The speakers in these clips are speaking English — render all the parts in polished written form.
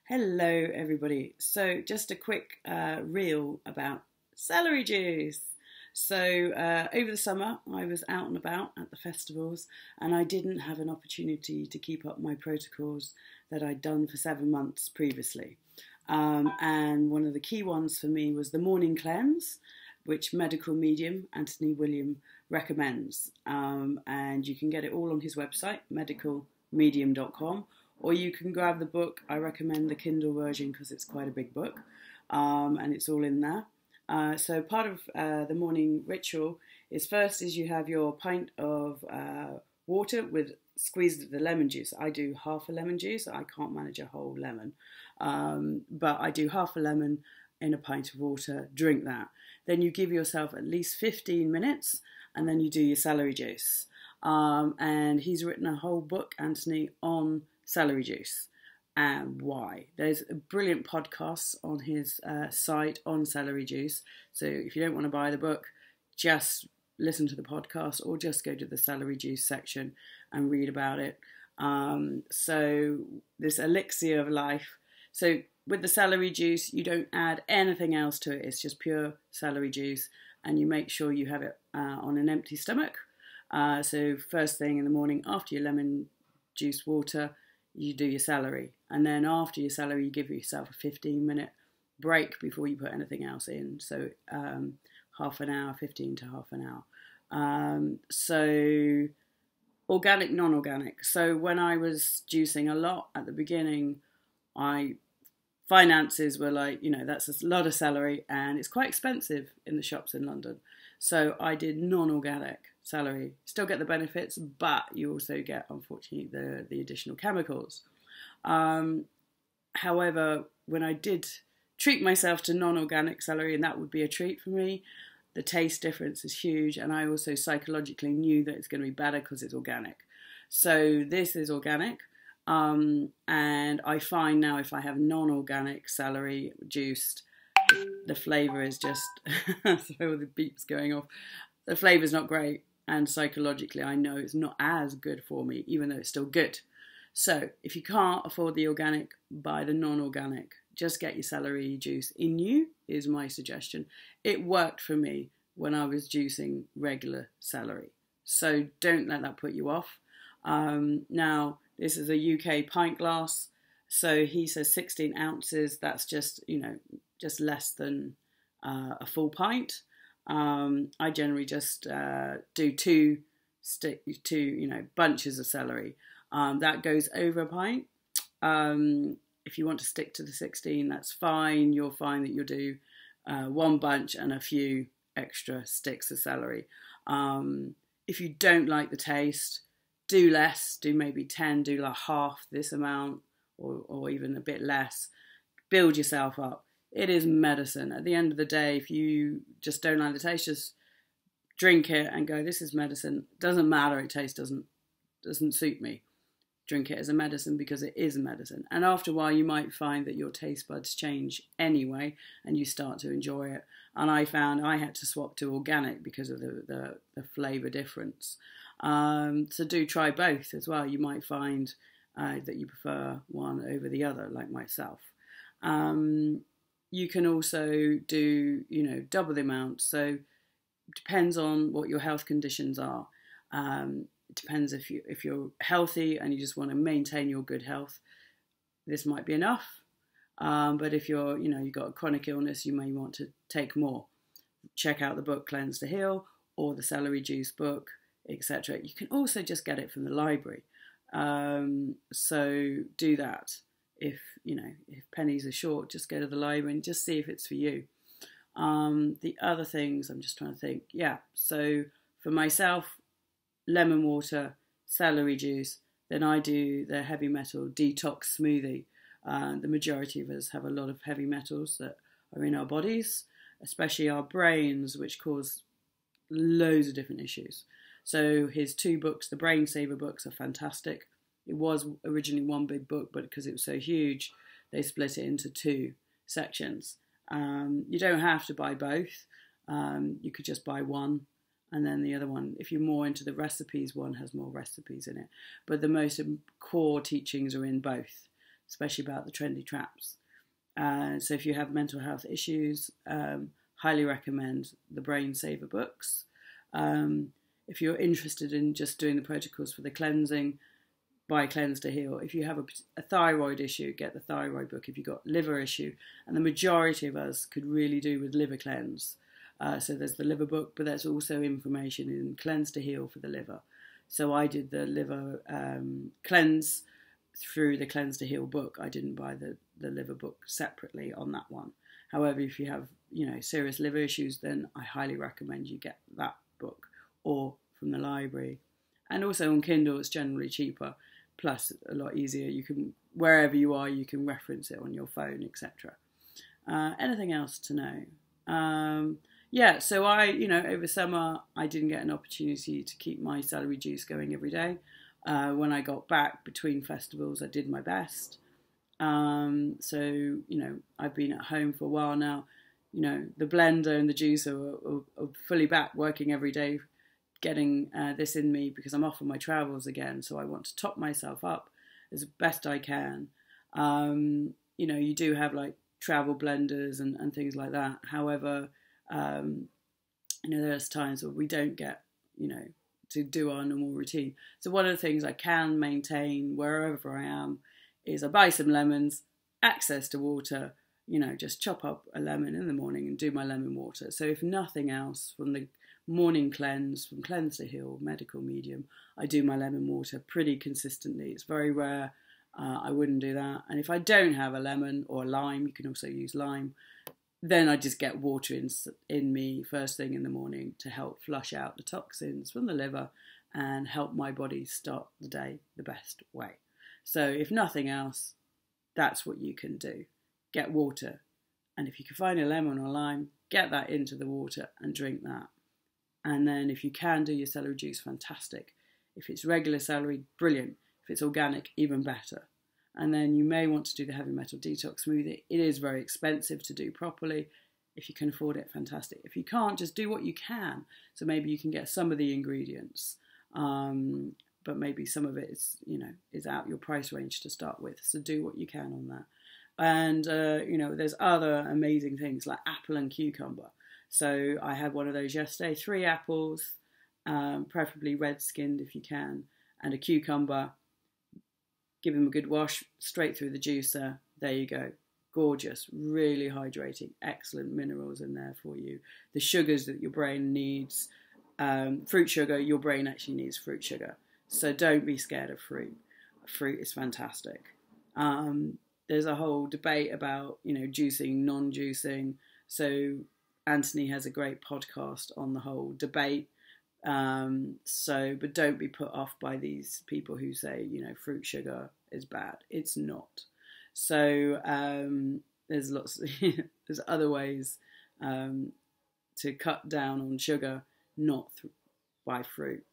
Hello, everybody. So, just a quick reel about celery juice. So, over the summer, I was out and about at the festivals, and I didn't have an opportunity to keep up my protocols that I'd done for 7 months previously. And one of the key ones for me was the morning cleanse, which medical medium Anthony William recommends. And you can get it all on his website, medicalmedium.com. Or you can grab the book. I recommend the Kindle version because it's quite a big book, and it's all in there. So part of the morning ritual is you have your pint of water with squeezed the lemon juice. I do half a lemon juice. I can't manage a whole lemon, but I do half a lemon in a pint of water. Drink that. Then you give yourself at least 15 minutes, and then you do your celery juice. And he's written a whole book, Anthony, on celery juice and why. There's a brilliant podcast on his site on celery juice. So if you don't want to buy the book, just listen to the podcast or just go to the celery juice section and read about it. So this elixir of life. So with the celery juice, you don't add anything else to it. It's just pure celery juice, and you make sure you have it on an empty stomach. So first thing in the morning after your lemon juice water, you do your celery, and then after your celery you give yourself a 15-minute break before you put anything else in. So half an hour, 15 to half an hour. So organic, non-organic. So when I was juicing a lot at the beginning, finances were like, that's a lot of celery and it's quite expensive in the shops in London. So I did non-organic celery. Still get the benefits, but you also get, unfortunately, the additional chemicals. However, when I did treat myself to non-organic celery, and that would be a treat for me, the taste difference is huge, and I also psychologically knew that it's going to be better because it's organic. So this is organic, and I find now if I have non-organic celery juiced, the flavour is just, sorry, all the beeps going off, the flavour's not great. And psychologically, I know it's not as good for me, even though it's still good. So if you can't afford the organic, buy the non-organic. Just get your celery juice in you, is my suggestion. It worked for me when I was juicing regular celery. So don't let that put you off. Now, this is a UK pint glass. So he says 16 ounces. That's just, just less than a full pint. I generally just do two bunches of celery. That goes over a pint. If you want to stick to the 16, that's fine. You'll find that you'll do one bunch and a few extra sticks of celery. If you don't like the taste, do less. Do maybe 10. Do like half this amount, or even a bit less. Build yourself up. It is medicine. At the end of the day, if you just don't like the taste, just drink it and go, this is medicine. Doesn't matter, it taste doesn't suit me. Drink it as a medicine because it is a medicine. And after a while, you might find that your taste buds change anyway and you start to enjoy it. And I found I had to swap to organic because of the flavour difference. So do try both as well. You might find that you prefer one over the other, like myself. You can also do, double the amount. So it depends on what your health conditions are. It depends if you're healthy and you just want to maintain your good health, this might be enough. But if you've got a chronic illness, you may want to take more. Check out the book Cleanse to Heal or the celery juice book, etc. You can also just get it from the library. So do that. If pennies are short, just go to the library and just see if it's for you. The other things, I'm just trying to think. Yeah, so for myself, lemon water, celery juice, then I do the heavy metal detox smoothie. The majority of us have a lot of heavy metals that are in our bodies, especially our brains, which cause loads of different issues. So his 2 books, the Brain Saver books, are fantastic. It was originally one big book, but because it was so huge, they split it into 2 sections. You don't have to buy both. You could just buy one, and then the other one, if you're more into the recipes, one has more recipes in it. But the most core teachings are in both. especially about the trendy traps. So if you have mental health issues, highly recommend the Brain Saver books. If you're interested in just doing the protocols for the cleansing, buy Cleanse to Heal. If you have a thyroid issue, get the thyroid book. If you've got liver issue, and the majority of us could really do with liver cleanse. So there's the liver book, but there's also information in Cleanse to Heal for the liver. So I did the liver cleanse through the Cleanse to Heal book. I didn't buy the liver book separately on that one. However, if you have, serious liver issues, then I highly recommend you get that book or from the library. And also on Kindle, it's generally cheaper, plus a lot easier. You can, wherever you are, you can reference it on your phone, etc. Anything else to know? So I, over summer, I didn't get an opportunity to keep my celery juice going every day. When I got back between festivals, I did my best. I've been at home for a while now. The blender and the juicer are fully back, working every day, getting this in me because I'm off on my travels again. So I want to top myself up as best I can. You do have like travel blenders and things like that. However, there's times where we don't get, to do our normal routine. So one of the things I can maintain wherever I am is I buy some lemons, access to water, just chop up a lemon in the morning and do my lemon water. So if nothing else, from the morning cleanse, from Cleanse to Heal, medical medium, I do my lemon water pretty consistently. It's very rare. I wouldn't do that. And if I don't have a lemon or a lime, you can also use lime, then I just get water in me first thing in the morning to help flush out the toxins from the liver and help my body start the day the best way. So if nothing else, that's what you can do. Get water. And if you can find a lemon or lime, get that into the water and drink that. And then if you can do your celery juice, fantastic. If it's regular celery, brilliant. If it's organic, even better. And then you may want to do the heavy metal detox smoothie. It is very expensive to do properly. If you can afford it, fantastic. If you can't, just do what you can. So maybe you can get some of the ingredients, but maybe some of it is out your price range to start with. So do what you can on that. And, there's other amazing things like apple and cucumber. So I had one of those yesterday, 3 apples, preferably red-skinned if you can, and a cucumber. Give them a good wash, straight through the juicer. There you go. Gorgeous, really hydrating, excellent minerals in there for you. The sugars that your brain needs, fruit sugar, your brain actually needs fruit sugar. So don't be scared of fruit. Fruit is fantastic. There's a whole debate about, juicing, non-juicing. So Anthony has a great podcast on the whole debate. But don't be put off by these people who say, fruit sugar is bad. It's not. So there's there's other ways to cut down on sugar, not by fruit.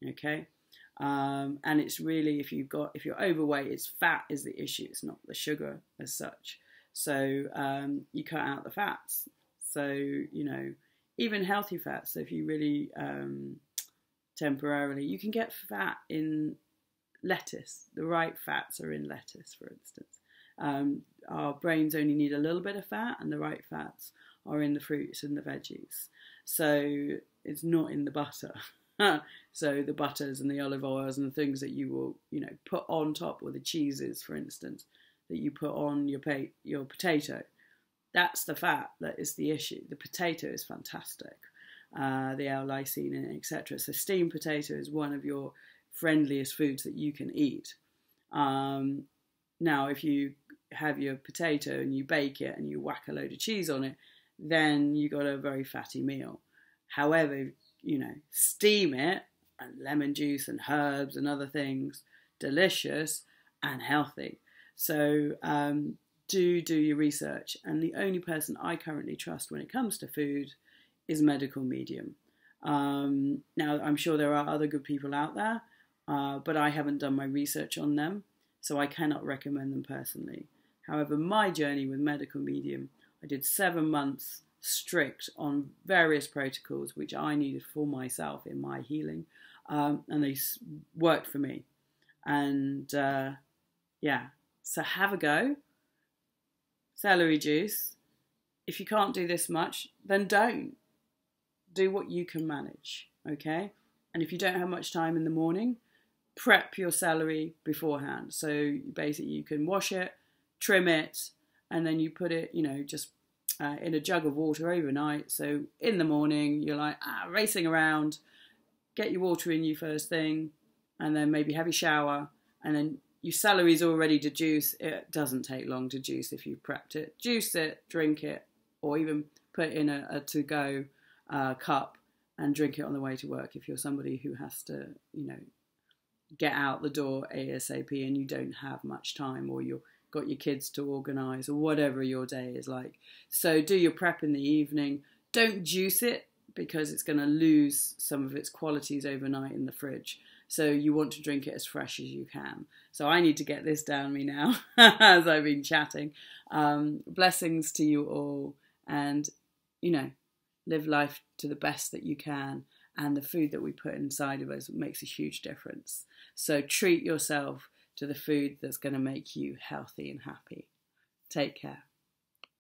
Okay. And it's really, if you're overweight, it's fat is the issue. It's not the sugar as such. So you cut out the fats. So, even healthy fats. So if you really temporarily, you can get fat in lettuce. The right fats are in lettuce, for instance. Our brains only need a little bit of fat, and the right fats are in the fruits and the veggies. So it's not in the butter. So the butters and the olive oils and the things that you will, put on top, or the cheeses, for instance, that you put on your potato. That's the fat that is the issue. The potato is fantastic. The L-lysine in it, etc. So steamed potato is one of your friendliest foods that you can eat. Now, if you have your potato and you bake it and you whack a load of cheese on it, then you got a very fatty meal. However, steam it, and lemon juice and herbs and other things, delicious and healthy. So do your research. And the only person I currently trust when it comes to food is Medical Medium. Now, I'm sure there are other good people out there, but I haven't done my research on them, so I cannot recommend them personally. However, my journey with Medical Medium, I did 7 months strict on various protocols which I needed for myself in my healing, and they worked for me. And So have a go. Celery juice. If you can't do this much, then don't. Do what you can manage, okay? And if you don't have much time in the morning, prep your celery beforehand. So basically you can wash it, trim it, and then you put it, just in a jug of water overnight. So in the morning, you're like racing around, get your water in you first thing, and then maybe have your shower, and then your celery's all ready to juice. It doesn't take long to juice if you've prepped it. Juice it, drink it, or even put it in a to-go cup and drink it on the way to work if you're somebody who has to, get out the door ASAP and you don't have much time, or you've got your kids to organise, or whatever your day is like. So do your prep in the evening. Don't juice it because it's going to lose some of its qualities overnight in the fridge. So you want to drink it as fresh as you can. So I need to get this down me now as I've been chatting. Blessings to you all, and, live life to the best that you can. And the food that we put inside of us makes a huge difference. So treat yourself to the food that's going to make you healthy and happy. Take care.